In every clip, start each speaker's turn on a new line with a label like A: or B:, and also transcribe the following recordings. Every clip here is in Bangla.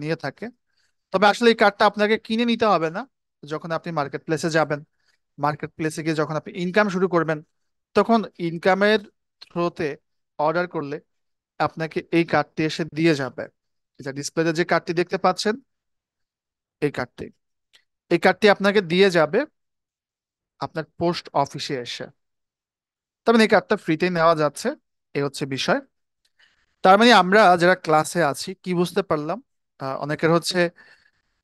A: নিয়ে থাকে। তবে আসলে এই কার্ডটা আপনাকে কিনে নিতে হবে না। যখন আপনি মার্কেট প্লেসে যাবেন, মার্কেট প্লেসে গিয়ে যখন আপনি ইনকাম শুরু করবেন, তখন ইনকামের থ্রোতে অর্ডার করলে আপনাকে এই কার্ডটি এসে দিয়ে যাবে। এটা ডিসপ্লেতে যে কার্ডটি দেখতে পাচ্ছেন, এই কার্ডটি, এই কার্ডটি আপনাকে দিয়ে যাবে আপনার পোস্ট অফিসে এসে। তবে এই কার্ডটা ফ্রিতেই নেওয়া যাচ্ছে, এই হচ্ছে বিষয়। তার মানে আমরা যারা ক্লাসে আছি কি বুঝতে পারলাম, অনেকের হচ্ছে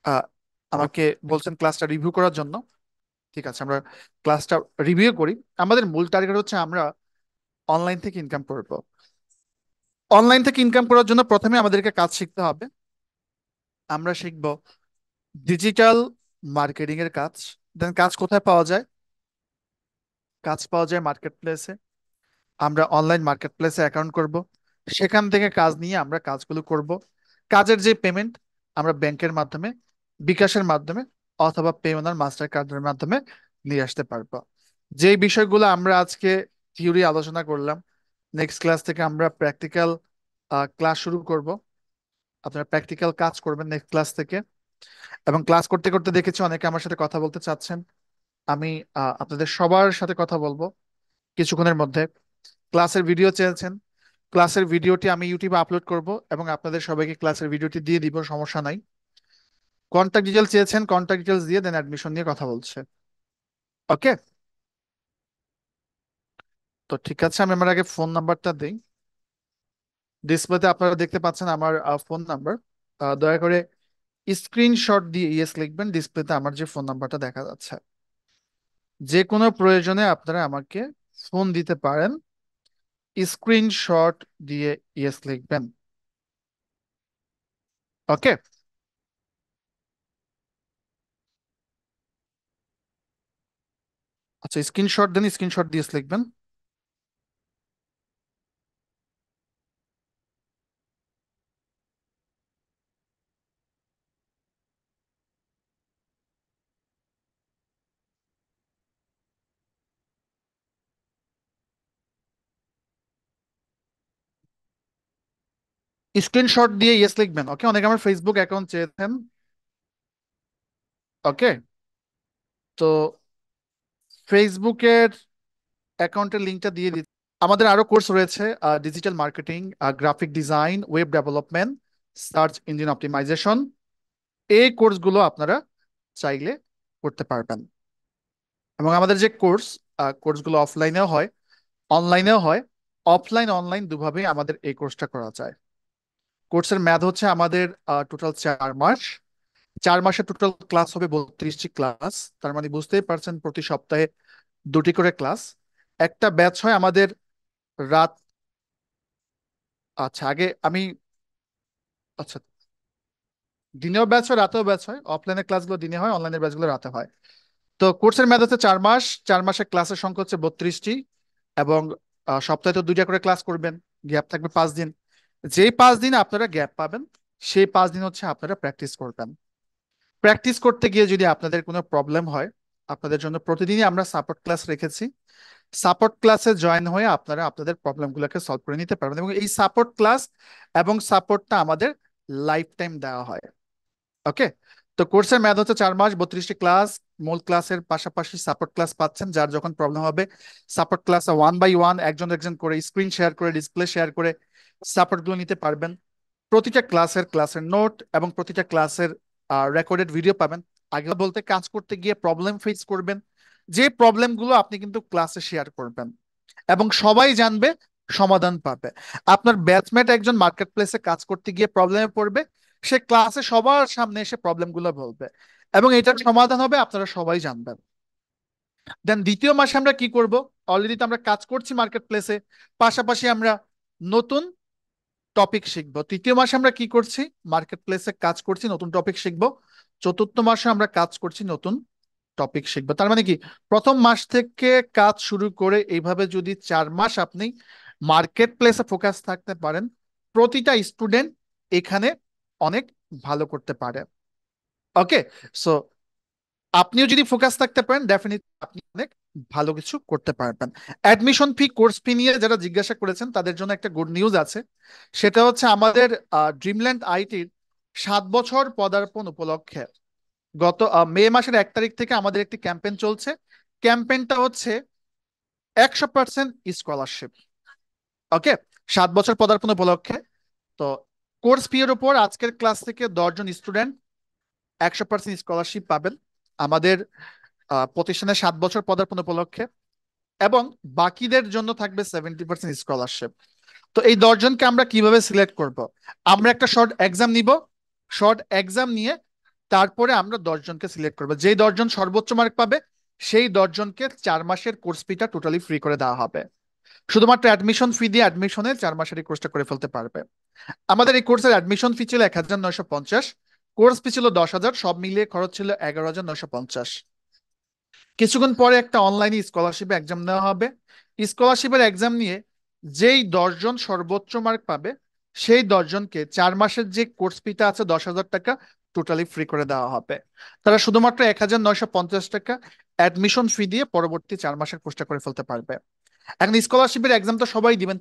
A: আহ, আমাকে বলছেন ক্লাসটা রিভিউ করার জন্য। ঠিক আছে, আমরা ক্লাসটা রিভিউ করি। আমাদের মূল টার্গেট হচ্ছে আমরা অনলাইন থেকে ইনকাম করব। অনলাইন থেকে ইনকাম করার জন্য প্রথমে আমাদেরকে কাজ শিখতে হবে। আমরা শিখব ডিজিটাল মার্কেটিং এর কাজ। দেন কাজ কোথায় পাওয়া যায়? কাজ পাওয়া যায় মার্কেট প্লেসে। আমরা অনলাইন মার্কেট প্লেসে অ্যাকাউন্ট করব, সেখান থেকে কাজ নিয়ে আমরা কাজগুলো করব। কাজের যে পেমেন্ট আমরা ব্যাংকের মাধ্যমে, বিকাশের মাধ্যমে অথবা পেওনার মাস্টার কার্ডের মাধ্যমে নিয়ে আসতে পারবো। যে বিষয়গুলো আমরা আজকে থিওরি আলোচনা করলাম, নেক্সট ক্লাস থেকে আমরা প্র্যাকটিক্যাল ক্লাস শুরু করব। আপনারা প্র্যাকটিক্যাল কাজ করবেন নেক্সট ক্লাস থেকে। এবং ক্লাস করতে করতে দেখেছি অনেকে আমার সাথে কথা বলতে চাচ্ছেন। আমি আপনাদের সবার সাথে কথা বলবো কিছুক্ষণের মধ্যে। ক্লাসের ভিডিও চেয়েছেন, ক্লাসের ভিডিওটি আমি ইউটিউবে আপলোড করব এবং আপনাদের সবাইকে ক্লাসের ভিডিওটি দিয়ে দিব, সমস্যা নাই। কন্ট্যাক্ট ডিটেলস চেয়েছেন, কন্ট্যাক্ট ডিটেলস দিয়ে দেন অ্যাডমিশন নিয়ে কথা বলছে। ওকে, তো ঠিক আছে, আমি আমার আগে ফোন নাম্বারটা দিই। ডিসপ্লেতে আপনারা দেখতে পাচ্ছেন আমার ফোন নাম্বার। দয়া করে স্ক্রিনশট দিয়ে ইয়েস লিখবেন। ডিসপ্লেতে আমার যে ফোন নাম্বারটা দেখা যাচ্ছে, যে কোনো প্রয়োজনে আপনারা আমাকে ফোন দিতে পারেন। স্ক্রিনশট দিয়ে ইয়েস লিখবেন। ওকে, আচ্ছা, স্ক্রিনশট দেন, স্ক্রিনশট দিয়ে yes লিখবেন। স্ক্রিনশট দিয়ে ইয়েস লিখবেন। ওকে, অনেকে আমার ফেসবুক অ্যাকাউন্ট চেয়েছেন। ওকে, তো ফেসবুকের অ্যাকাউন্টের লিঙ্কটা দিয়ে দিচ্ছি। আমাদের আরো কোর্স রয়েছে, digital marketing, graphic design, web development, search engine optimisation. এই কোর্সগুলো আপনারা চাইলে করতে পারবেন। এবং আমাদের যে কোর্সগুলো অফলাইনেও হয়, অনলাইনেও হয়। অফলাইন অনলাইন দুভাবেই আমাদের এই কোর্সটা করা যায়। কোর্সের মেয়াদ হচ্ছে আমাদের টোটাল 4 মাস। 4 মাসে টোটাল ক্লাস হবে 32টি ক্লাস। তার মানে বুঝতেই পারছেন প্রতি সপ্তাহে 2টি করে ক্লাস। একটা ব্যাচ হয় আমাদের রাত, আচ্ছা আগে আমি, আচ্ছা, দিনেও ব্যাচ হয় রাতেও ব্যাচ হয়। অফলাইনের ক্লাসগুলো দিনে হয়, অনলাইনের ব্যাচগুলো রাতে হয়। তো কোর্সের মেয়াদ হচ্ছে 4 মাস। 4 মাসে ক্লাসের সংখ্যা হচ্ছে 32টি। এবং সপ্তাহে তো 2টা করে ক্লাস করবেন, গ্যাপ থাকবে 5 দিন। যেই 5 দিন আপনারা গ্যাপ পাবেন, সেই 5 দিন হচ্ছে আপনারা প্র্যাকটিস করবেন। প্র্যাকটিস করতে গিয়ে যদি আপনাদের কোনো প্রবলেম হয়, আপনাদের জন্য প্রতিদিনই আমরা সাপোর্ট ক্লাস রেখেছি। সাপোর্ট ক্লাসে জয়েন হয়ে আপনারা আপনাদের প্রবলেমগুলোকে সলভ করে নিতে পারবেন। এবং এই সাপোর্ট ক্লাস এবং সাপোর্টটা আমাদের লাইফ টাইম দেওয়া হয়। ওকে, তো কোর্সের মেয়াদ হচ্ছে 4 মাস, 32টি ক্লাস। মূল ক্লাসের পাশাপাশি সাপোর্ট ক্লাস পাচ্ছেন। যার যখন প্রবলেম হবে সাপোর্ট ক্লাসে 1 বাই 1 একজন একজন করে স্ক্রিন শেয়ার করে, ডিসপ্লে শেয়ার করে সাপোর্ট গুলো নিতে পারবেন। প্রতিটা ক্লাসের নোট এবং প্রতিটা ক্লাসের রেকর্ডেড ভিডিও পাবেন। আগে বলতে কাজ করতে গিয়ে প্রবলেম ফেস করবেন, যে প্রবলেমগুলো আপনি কিন্তু ক্লাসে শেয়ার করবেন এবং সবাই জানবে, সমাধান পাবে। আপনার ব্যাচমেট একজন মার্কেট প্লেসে কাজ করতে গিয়ে প্রবলেমে পড়বে, সে ক্লাসে সবার সামনে এসে প্রবলেমগুলো বলবে এবং এটার সমাধান হবে, আপনারা সবাই জানবেন। দেন দ্বিতীয় মাসে আমরা কি করব? অলরেডি তো আমরা কাজ করছি মার্কেট প্লেসে, পাশাপাশি আমরা নতুন টপিক শিখবো। তৃতীয় মাসে আমরা কি করছি? মার্কেট প্লেসে কাজ করছি, নতুন টপিক শিখবো। চতুর্থ মাসে আমরা কাজ করছি, নতুন টপিক শিখবো। তার মানে কি, প্রথম মাস থেকে কাজ শুরু করে এইভাবে যদি 4 মাস আপনি মার্কেট প্লেসে ফোকাস থাকতে পারেন, প্রতিটা স্টুডেন্ট এখানে অনেক ভালো করতে পারে। ওকে, সো আপনিও যদি ফোকাস থাকতে পারেন, ডেফিনেটলি আপনি অনেক ভালো কিছু করতে পারবেন। অ্যাডমিশন ফি, কোর্স ফি নিয়ে যারা জিজ্ঞাসা করেছেন তাদের জন্য একটা গুড নিউজ আছে। সেটা হচ্ছে আমাদের ড্রিমল্যান্ড আইটির 7 বছর পদার্পণ উপলক্ষে গত মে মাসের 1 তারিখ থেকে আমাদের একটি ক্যাম্পেইন চলছে। ক্যাম্পেইনটা হচ্ছে 100% স্কলারশিপ। ওকে, 7 বছর পদার্পণ উপলক্ষে। তো কোর্স ফি এর উপর আজকের ক্লাস থেকে 10 জন স্টুডেন্ট 100% স্কলারশিপ পাবেন আমাদের প্রতিষ্ঠানে 7 বছর পদার্পণ উপলক্ষে, এবং বাকিদের জন্য থাকবে 70% স্কলারশিপ। তো এই 10 জনকে আমরা কিভাবে সিলেক্ট করব? আমরা একটা শর্ট এক্সাম নিব। শর্ট এক্সাম নিয়ে তারপরে আমরা 10 জনকে সিলেক্ট করবো। যেই 10 জন সর্বোচ্চ মার্ক পাবে সেই 10 জনকে 4 মাসের কোর্স ফিটা টোটালি ফ্রি করে দেওয়া হবে। শুধুমাত্র অ্যাডমিশন ফি দিয়ে অ্যাডমিশনে 4 মাসের এই কোর্সটা করে ফেলতে পারবে। আমাদের এই কোর্সের অ্যাডমিশন ফি ছিল 1950। কোর্স ফি ছিল 10,000, সব মিলিয়ে খরচ ছিল 11,950। কিছুক্ষণ পরে একটা অনলাইনে স্কলারশিপ এক্সাম নেওয়া হবে। স্কলারশিপের এক্সাম নিয়ে যেই 10 জন সর্বোচ্চ মার্ক পাবে সেই 10 জনকে 4 মাসের যে কোর্স ফিটা আছে 10,000 টাকা টোটালি ফ্রি করে দেওয়া হবে। তারা শুধুমাত্র 1,950 টাকা অ্যাডমিশন ফি দিয়ে পরবর্তী 4 মাসের কোর্সটা করে ফেলতে পারবে। এখন স্কলারশিপের এক্সাম তো সবাই দিবেন।